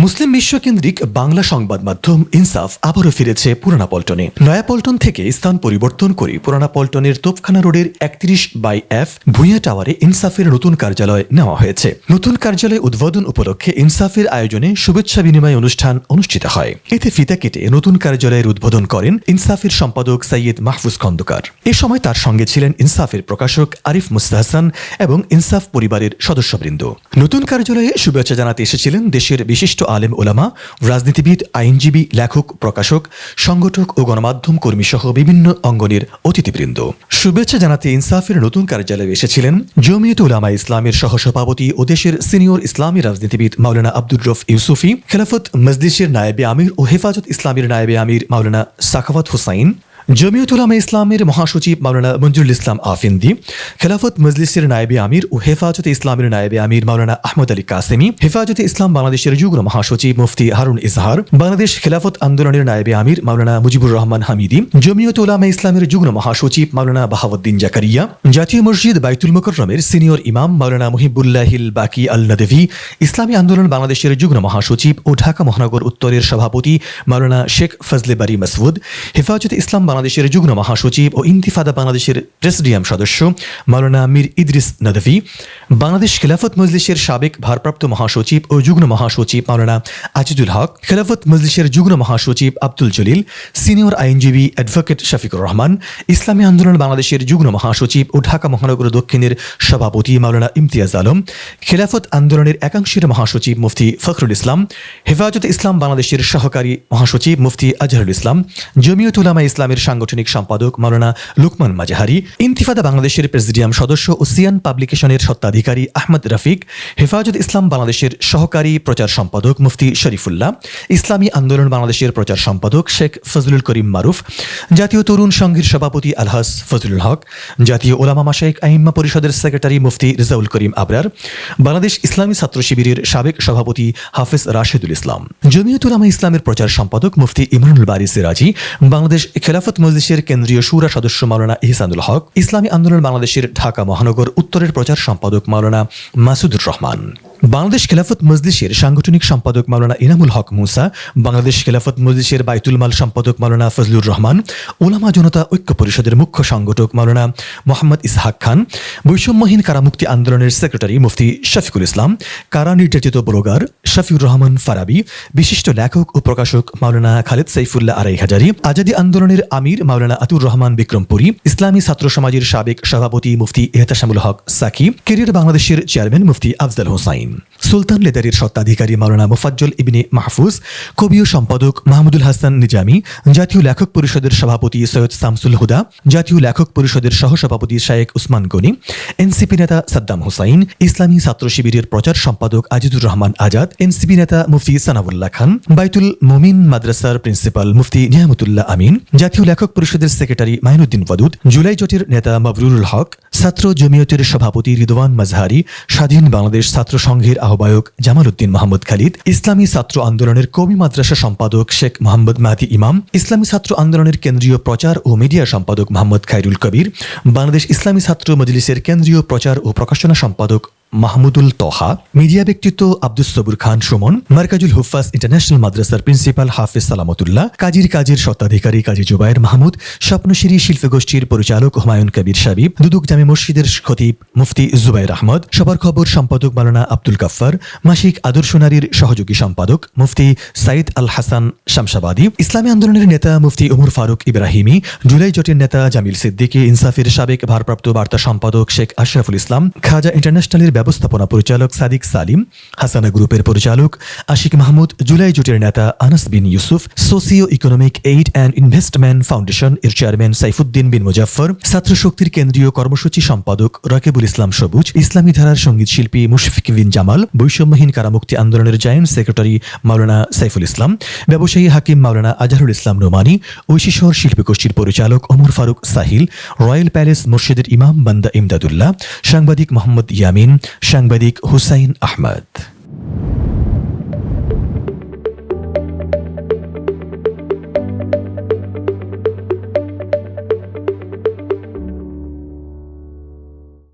মুসলিম বিশ্বকেন্দ্রিক বাংলা সংবাদ মাধ্যম ইনসাফ আবারও ফিরেছে পুরানা পল্টনে। নয়াপল্টন থেকে স্থান পরিবর্তন করে পুরানা পল্টনের তোপখানা রোডের 31/F ভূঁইয়া টাওয়ারে ইনসাফের নতুন কার্যালয় নেওয়া হয়েছে। নতুন কার্যালয় উদ্বোধন উপলক্ষে ইনসাফের আয়োজনে শুভেচ্ছা বিনিময় অনুষ্ঠান অনুষ্ঠিত হয়। এতে ফিতা কেটে নতুন কার্যালয়ের উদ্বোধন করেন ইনসাফের সম্পাদক সৈয়দ মাহফুজ খন্দকার। এ সময় তার সঙ্গে ছিলেন ইনসাফের প্রকাশক আরিফ মুস্তাহসান এবং ইনসাফ পরিবারের সদস্যবৃন্দ। নতুন কার্যালয়ে শুভেচ্ছা জানাতে এসেছিলেন দেশের বিশিষ্ট আলেম ওলামা, রাজনীতিবিদ, আইনজীবী, লেখক, প্রকাশক, সংগঠক ও গণমাধ্যম কর্মী সহ বিভিন্ন অঙ্গনের অতিথিবৃন্দ। শুভেচ্ছা জানাতে ইনসাফের নতুন কার্যালয়ে এসেছিলেন জমিয়তে উলামা ইসলামের সহসভাপতি ও দেশের সিনিয়র ইসলামী রাজনীতিবিদ মাওলানা আব্দুর রউফ ইউসুফী, খেলাফত মজলিসের নায়েবে আমির ও হেফাজত ইসলামের নায়েবে আমির মাওলানা সাখাওয়াত হুসাইন, জমিয়তুল উলামা ইসলামের মহাসচিব মাওলানা মঞ্জুরুল ইসলাম আফিন্দি, খেলাফত মজলিসের নায়েবে আমির ও হেফাজতে ইসলামের নায়েবে আমির মাওলানা আহমদ আলী কাসেমি, হেফাজতে ইসলাম বাংলাদেশের যুগ্ম মহাসচিব মুফতি হারুন ইজহার, বাংলাদেশ খেলাফত আন্দোলনের নায়েবে আমির মাওলানা মুজিবুর রহমান হামিদি, জমিয়তুল উলামা ইসলামের যুগ্ম মহাসচিব মাওলানা বাহাউদ্দিন জাকারিয়া, জাতীয় মসজিদ বাইতুল মুকাররমের সিনিয়র ইমাম মাওলানা মুহিবুল্লাহিল বাকি আল নদভী, ইসলামী আন্দোলন বাংলাদেশের যুগ্ম মহাসচিব ও ঢাকা মহানগর উত্তরের সভাপতি মাওলানা শেখ ফজলে বারি মাসউদ, হেফাজতে ইসলাম বাংলাদেশের যুগ্ম মহাসচিব ও ইন্তিফাদা বাংলাদেশের প্রেসিডিয়াম সদস্য মাওলানা মীর ইদ্রিস নদভী, বাংলাদেশ খেলাফত মজলিসের সাবেক ভারপ্রাপ্ত মহাসচিব ও যুগ্ম মহাসচিব মাওলানা আজিজুল হক, খেলাফত মজলিসের যুগ্ম মহাসচিব আব্দুল জলিল, সিনিয়র আইনজীবী অ্যাডভোকেট শফিকুর রহমান, ইসলামী আন্দোলন বাংলাদেশের যুগ্ম মহাসচিব ও ঢাকা মহানগর দক্ষিণের সভাপতি মাওলানা ইমতিয়াজ আলম, খেলাফত আন্দোলনের একাংশের মহাসচিব মুফতি ফখরুল ইসলাম, হেফাজতে ইসলাম বাংলাদেশের সহকারী মহাসচিব মুফতি আজহারুল ইসলাম, জমিয়ত উলামা ইসলামের সাংগঠনিক সম্পাদক মাওলানা লুকমান মাজাহারি, ইন্তিফাদা বাংলাদেশের প্রেসিডিয়াম সদস্য ও সিয়ান পাবলিকেশনের স্বত্বাধিকারী আহমদ রফিক, হেফাজত ইসলাম বাংলাদেশের সহকারী প্রচার সম্পাদক মুফতি শরীফুল্লাহ, ইসলামী আন্দোলন বাংলাদেশের প্রচার সম্পাদক শেখ ফজলুল করিম মারুফ, জাতীয় তরুণ সংঘের সভাপতি আলহাস ফজলুল হক, জাতীয় ওলামা মাশায়েখ আইম্মা পরিষদের সেক্রেটারি মুফতি রিজাউল করিম আবরার, বাংলাদেশ ইসলামী ছাত্র শিবিরের সাবেক সভাপতি হাফেজ রাশেদুল ইসলাম, জমিয়ত উলামা ইসলামের প্রচার সম্পাদক মুফতি ইমরানুল বারী সিরাজি, বাংলাদেশ খেলাফত মজলিসের কেন্দ্রীয় শুরা সদস্য মাওলানা ইহসানুল হক, ইসলামী আন্দোলন বাংলাদেশের ঢাকা মহানগর উত্তরের প্রচার সম্পাদক মাওলানা মাসুদুর রহমান, বাংলাদেশ খেলাফত মজলিসের সাংগঠনিক সম্পাদক মাওলানা ইনামুল হক মুসা, বাংলাদেশ খেলাফত মজলিসের বাইতুল মাল সম্পাদক মাওলানা ফজলুর রহমান, ওলামা জনতা ঐক্য পরিষদের মুখ্য সংগঠক মাওলানা মোহাম্মদ ইসহাক খান, বৈষম্যহীন কারামুক্তি আন্দোলনের সেক্রেটারি মুফতি শফিকুল ইসলাম, কারা নির্যাতিত ব্লগার শফিউর রহমান ফারাবি, বিশিষ্ট লেখক ও প্রকাশক মাওলানা খালেদ সাইফুল্লাহ আড়াই হাজারি, আজাদি আন্দোলনের আমির মাওলানা আতুর রহমান বিক্রমপুরী, ইসলামী ছাত্র সমাজের সাবেক সভাপতি মুফতি এহতাশামুল হক সাকি, কেরিয়ার বাংলাদেশের চেয়ারম্যান মুফতি আফজাল হোসাইন, সুলতান লেদারের স্বত্বাধিকারী মাওলানা মুফাজ্জল ইবনে মাহফুজ, কবি ও সম্পাদক মাহমুদুল হাসান নিজামী, জাতীয় লেখক পরিষদের সভাপতি সৈয়দ শামসুল হুদা, জাতীয় লেখক পরিষদের সহসভাপতি শায়েখ উসমান গনি, এনসিপি নেতা সাদ্দাম হুসাইন, ইসলামী ছাত্র শিবিরের প্রচার সম্পাদক আজিজুর রহমান আজাদ, এনসিপি নেতা মুফতি সানাউল্লাহ খান, বাইতুল মুমিন মাদ্রাসার প্রিন্সিপাল মুফতি নিয়ামতুল্লাহ আমিন, জাতীয় লেখক পরিষদের সেক্রেটারি মাইনুদ্দিন ওয়াদুদ, জুলাই জোটের নেতা মাবরুরুল হক, ছাত্র জমিয়তের সভাপতি রিদওয়ান মাজহারি, স্বাধীন বাংলাদেশ ছাত্র সংঘের আহ্বায়ক জামাল উদ্দিন মাহমুদ খালিদ, ইসলামী ছাত্র আন্দোলনের কওমি মাদ্রাসা সম্পাদক শেখ মোহাম্মদ মাহদি ইমাম, ইসলামী ছাত্র আন্দোলনের কেন্দ্রীয় প্রচার ও মিডিয়া সম্পাদক মোহাম্মদ খায়রুল কবির, বাংলাদেশ ইসলামী ছাত্র মজলিসের কেন্দ্রীয় প্রচার ও প্রকাশনা সম্পাদক মাহমুদুল তোহা, মিডিয়া ব্যক্তিত্ব আব্দুস সবুর খান সুমন, মার্কাজুল হুফাজ ইন্টারন্যাশনাল মাদ্রাসার প্রিন্সিপাল হাফেজ সালামতুল্লাহ, কাজীর স্বত্বাধিকারী কাজী জুবায়ের মাহমুদ, স্বপ্নশিরি শিল্পগোষ্ঠীর পরিচালক হুমায়ুন কবির সাবিব, দুদুক জামে মসজিদের খতিব মুফতি জুবায়ের আহমদ, সবার খবর সম্পাদক মাওলানা আব্দুল গাফফার, মাসিক আদর্শ নারীর সহযোগী সম্পাদক মুফতি সাইদ আল হাসান শামসাবাদী, ইসলামী আন্দোলনের নেতা মুফতি উমর ফারুক ইব্রাহিমি, জুলাই জোটের নেতা জামিল সিদ্দিকী, ইনসাফের সাবেক ভারপ্রাপ্ত বার্তা সম্পাদক শেখ আশরাফুল ইসলাম, খাজা ইন্টারন্যাশনালের ব্যবস্থাপনা পরিচালক সাদিক সালিম, হাসানা গ্রুপের পরিচালক আশিক মাহমুদ, জুলাই জোটের নেতা Anas bin Yusuf, socio economic aid and investment foundation এর চেয়ারম্যান সাইফুদ্দিন বিন মুজাফফর, ছাত্র শক্তির কেন্দ্রীয় কর্মসূচি সম্পাদক রাকিবুল ইসলাম সবুজ, ইসলামী ধারার সঙ্গীত শিল্পী মুশফিক বিন জামাল, বৈষম্যহীন কারামুক্তি আন্দোলনের জয়েন্ট সেক্রেটারি মাওলানা সাইফুল ইসলাম, ব্যবসায়ী হাকিম মাওলানা আজহারুল ইসলাম নোমানী, ঐশী শহর শিল্পী গোষ্ঠীর পরিচালক ওমর ফারুক সাহিল, রয়্যাল প্যালেস মসজিদের ইমাম বান্দা ইমদাদুল্লাহ, সাংবাদিক মোহাম্মদ ইয়ামিন, সাংবাদিক হুসাইন আহমদ।